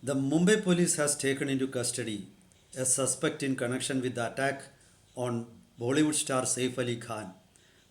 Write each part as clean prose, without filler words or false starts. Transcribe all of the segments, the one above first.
The Mumbai police has taken into custody a suspect in connection with the attack on Bollywood star Saif Ali Khan,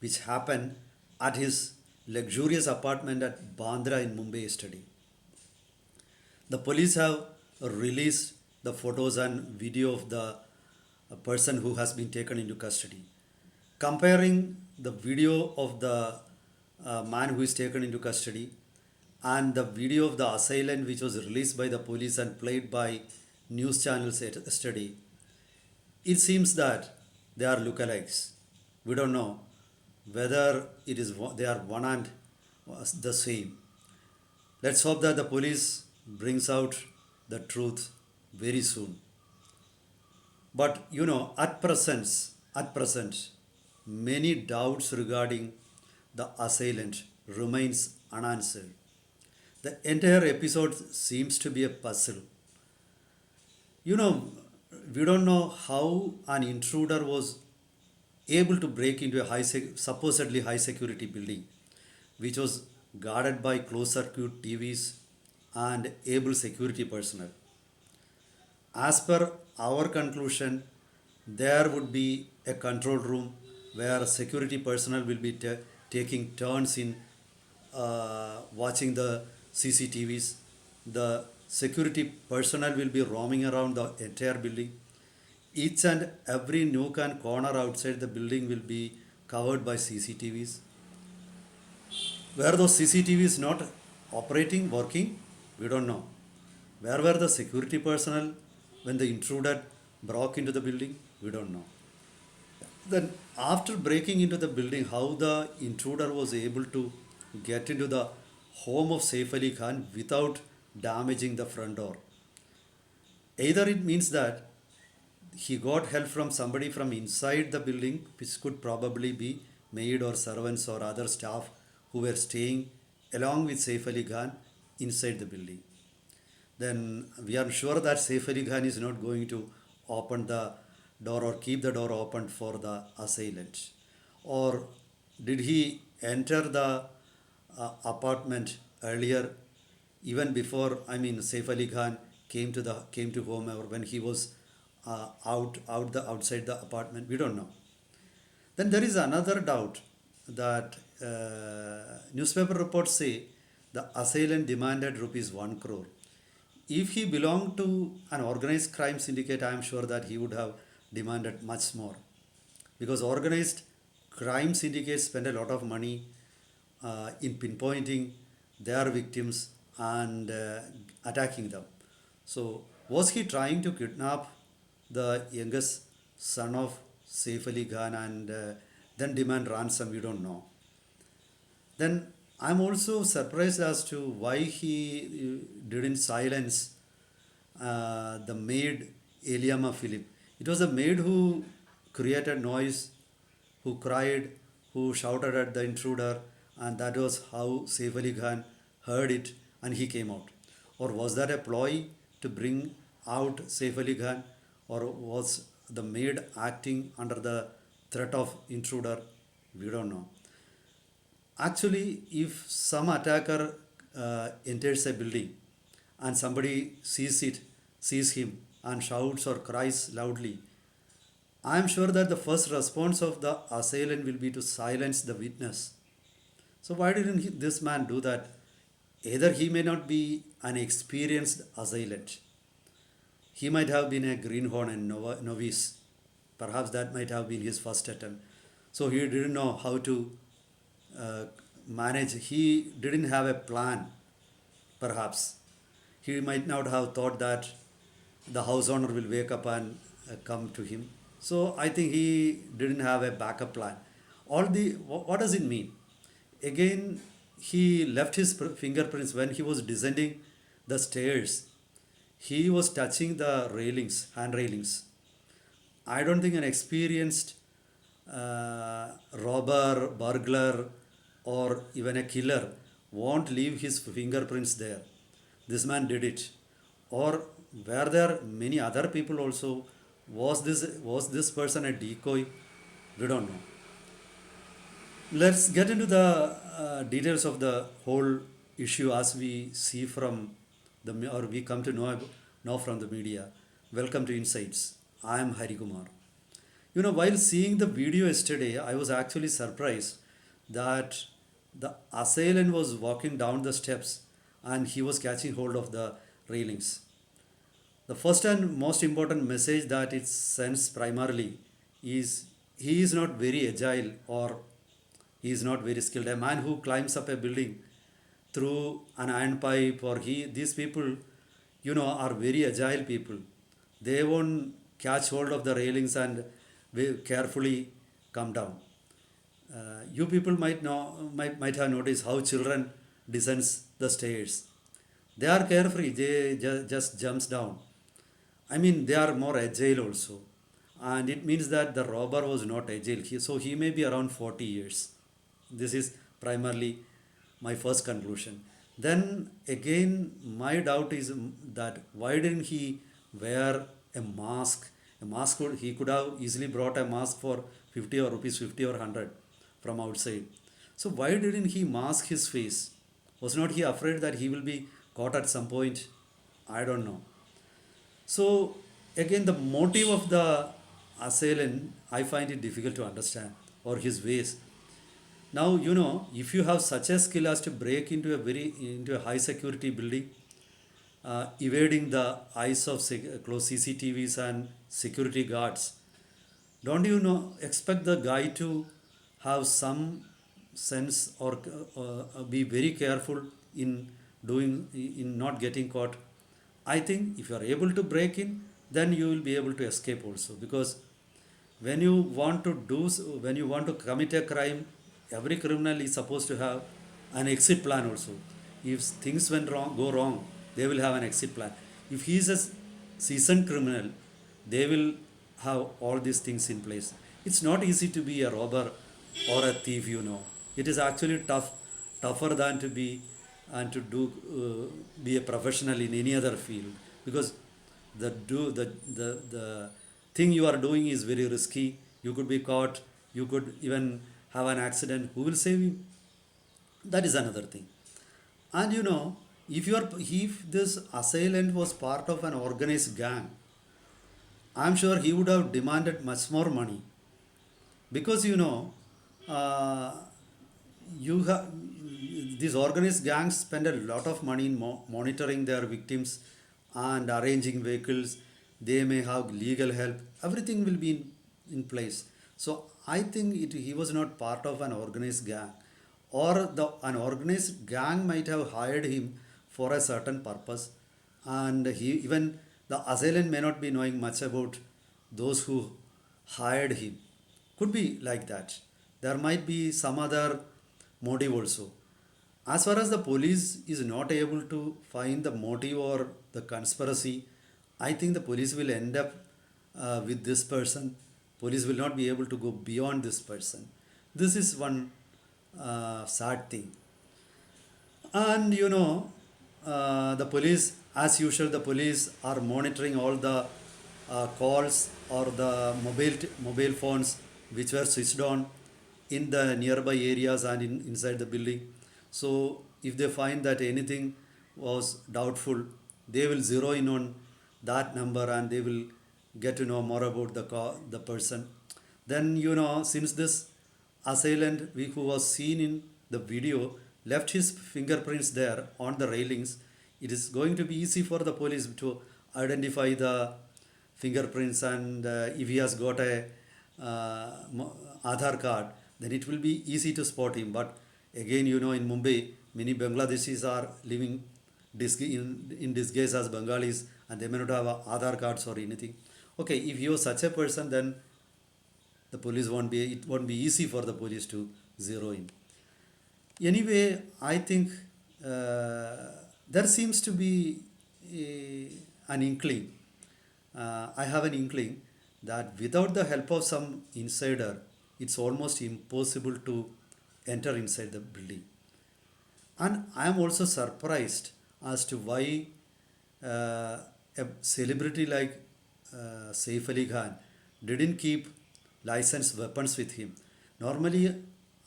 which happened at his luxurious apartment at Bandra in Mumbai yesterday. The police have released the photos and video of the person who has been taken into custody. Comparing the video of the man who is taken into custody and the video of the assailant which was released by the police and played by news channels yesterday, it seems that they are lookalikes. We don't know whether they are one and the same. Let's hope that the police brings out the truth very soon. But at present, many doubts regarding the assailant remains unanswered. The entire episode seems to be a puzzle. You know, we don't know how an intruder was able to break into a supposedly high security building, which was guarded by closed circuit TVs and able security personnel. As per our conclusion, there would be a control room where security personnel will be taking turns in watching the CCTVs. The security personnel will be roaming around the entire building. Each and every nook and corner outside the building will be covered by CCTVs. Were those CCTVs not operating, working? We don't know. Where were the security personnel when the intruder broke into the building? We don't know. Then, after breaking into the building, how the intruder was able to get into the home of Saif Ali Khan without damaging the front door? Either it means that he got help from somebody from inside the building, which could probably be maid or servants or other staff who were staying along with Saif Ali Khan inside the building. Then we are sure that Saif Ali Khan is not going to open the door or keep the door open for the assailant. Or did he enter the apartment earlier, even before Saif Ali Khan came to home, or when he was outside the apartment? We don't know. Then there is another doubt that newspaper reports say the assailant demanded rupees 1 crore. If he belonged to an organized crime syndicate, I am sure that he would have demanded much more, because organized crime syndicates spend a lot of money in pinpointing their victims and attacking them. So, was he trying to kidnap the youngest son of Saif Ali Khan and then demand ransom? We don't know. Then I'm also surprised as to why he didn't silence the maid Eliama Philip. It was the maid who created noise, who cried, who shouted at the intruder, and that was how Saif Ali Khan heard it and he came out. Or was that a ploy to bring out Saif Ali Khan, or was the maid acting under the threat of intruder? We don't know. Actually, if some attacker enters a building and somebody sees him and shouts or cries loudly, I am sure that the first response of the assailant will be to silence the witness. So why didn't this man do that? Either he may not be an experienced assailant. He might have been a greenhorn and novice. Perhaps that might have been his first attempt. So he didn't know how to manage. He didn't have a plan, perhaps. He might not have thought that the house owner will wake up and come to him. So I think he didn't have a backup plan. What does it mean? Again, he left his fingerprints when he was descending the stairs. He was touching the hand railings. I don't think an experienced robber, burglar, or even a killer won't leave his fingerprints there. This man did it. Or were there many other people also? Was this person a decoy? We don't know. Let's get into the details of the whole issue as we see from or we come to know from the media. Welcome to Insights. I am Hari Kumar. While seeing the video yesterday, I was actually surprised that the assailant was walking down the steps and he was catching hold of the railings. The first and most important message that it sends primarily is he is not very agile or he is not very skilled. A man who climbs up a building through an iron pipe, or these people, are very agile people. They won't catch hold of the railings and will carefully come down. You people might have noticed how children descends the stairs. They are carefree. They just jumps down. I mean, they are more agile also, and it means that the robber was not agile. So he may be around 40 years. This is primarily my first conclusion. Then again, my doubt is that why didn't he wear a mask? A mask he could have easily brought a mask for 50 or rupees 50 or 100 from outside. So why didn't he mask his face? Was not he afraid that he will be caught at some point? I don't know. So again, the motive of the assailant, I find it difficult to understand, or his ways. Now, if you have such a skill as to break into a high security building, evading the eyes of close CCTVs and security guards, don't you expect the guy to have some sense, or be very careful in in not getting caught? I think if you are able to break in, then you will be able to escape also, because when you want to commit a crime, every criminal is supposed to have an exit plan also. If things go wrong, they will have an exit plan. If he is a seasoned criminal, they will have all these things in place. It's not easy to be a robber or a thief. It is actually tougher than to be and to be a professional in any other field, because the thing you are doing is very risky. You could be caught. You could even have an accident. Who will save you? That is another thing. And if this assailant was part of an organized gang, I'm sure he would have demanded much more money, because uh, you have these organized gangs spend a lot of money in monitoring their victims and arranging vehicles. They may have legal help. Everything will be in place. So I think he was not part of an organized gang, or an organized gang might have hired him for a certain purpose, and even the assailant may not be knowing much about those who hired him. Could be like that. There might be some other motive also. As far as the police is not able to find the motive or the conspiracy, I think the police will end up with this person. Police will not be able to go beyond this person. This is one sad thing. And the police, as usual, the police are monitoring all the calls or the mobile phones which were switched on in the nearby areas and inside the building. So if they find that anything was doubtful, they will zero in on that number and they will get to know more about the person. Then since this assailant who was seen in the video left his fingerprints there on the railings, it is going to be easy for the police to identify the fingerprints, and if he has got a Aadhaar card, then it will be easy to spot him. But again, in Mumbai, many Bangladeshis are living in disguise as Bengalis, and they may not have Aadhaar cards or anything. Okay, if you are such a person, then it won't be easy for the police to zero in. Anyway, I think there seems to be an inkling. I have an inkling that without the help of some insider, it's almost impossible to enter inside the building. And I am also surprised as to why a celebrity like Saif Ali Khan didn't keep licensed weapons with him. Normally,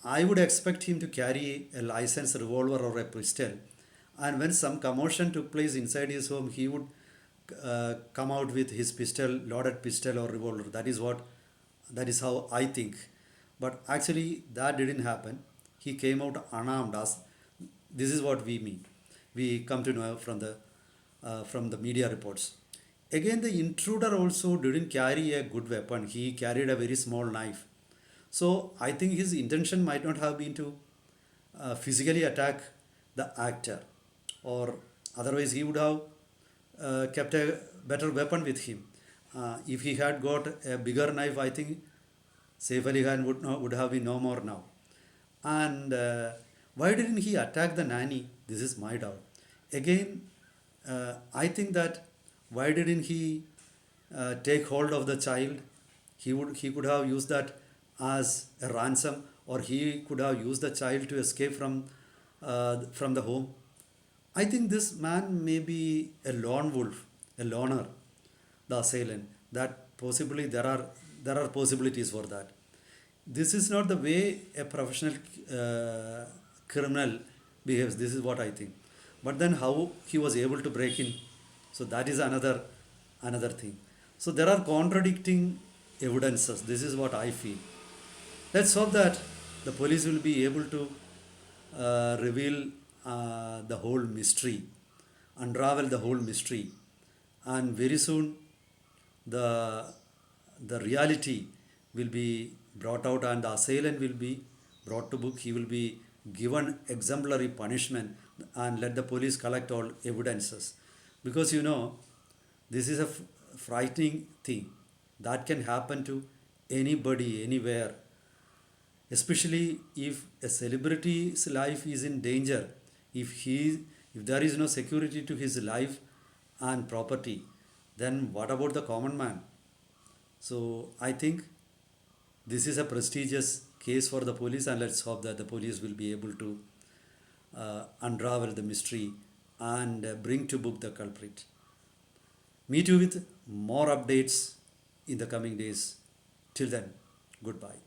I would expect him to carry a licensed revolver or a pistol, And when some commotion took place inside his home, he would come out with his pistol, loaded pistol or revolver. That is how I think. But actually, that didn't happen. He came out unarmed. As this is what we mean. We come to know from the media reports. Again, the intruder also didn't carry a good weapon. He carried a very small knife. So I think his intention might not have been to physically attack the actor, or otherwise he would have kept a better weapon with him. If he had got a bigger knife, I think Saif Ali Khan would have been no more now. And why didn't he attack the nanny? This is my doubt. Again, I think that why didn't he take hold of the child? He could have used that as a ransom, or he could have used the child to escape from the home. I think this man may be a lone wolf, a loner, the assailant. That possibly there are possibilities for that. This is not the way a professional criminal behaves. This is what I think. But then how he was able to break in, so that is another thing. So there are contradicting evidences. This is what I feel. Let's hope that the police will be able to reveal the whole mystery, unravel the whole mystery, and very soon the reality will be brought out, and the assailant will be brought to book. He will be given exemplary punishment, and let the police collect all evidences, because this is a frightening thing that can happen to anybody anywhere, especially if a celebrity's life is in danger. If there is no security to his life and property, then what about the common man? So I think this is a prestigious case for the police, and let's hope that the police will be able to unravel the mystery and bring to book the culprit. Meet you with more updates in the coming days. Till then, goodbye.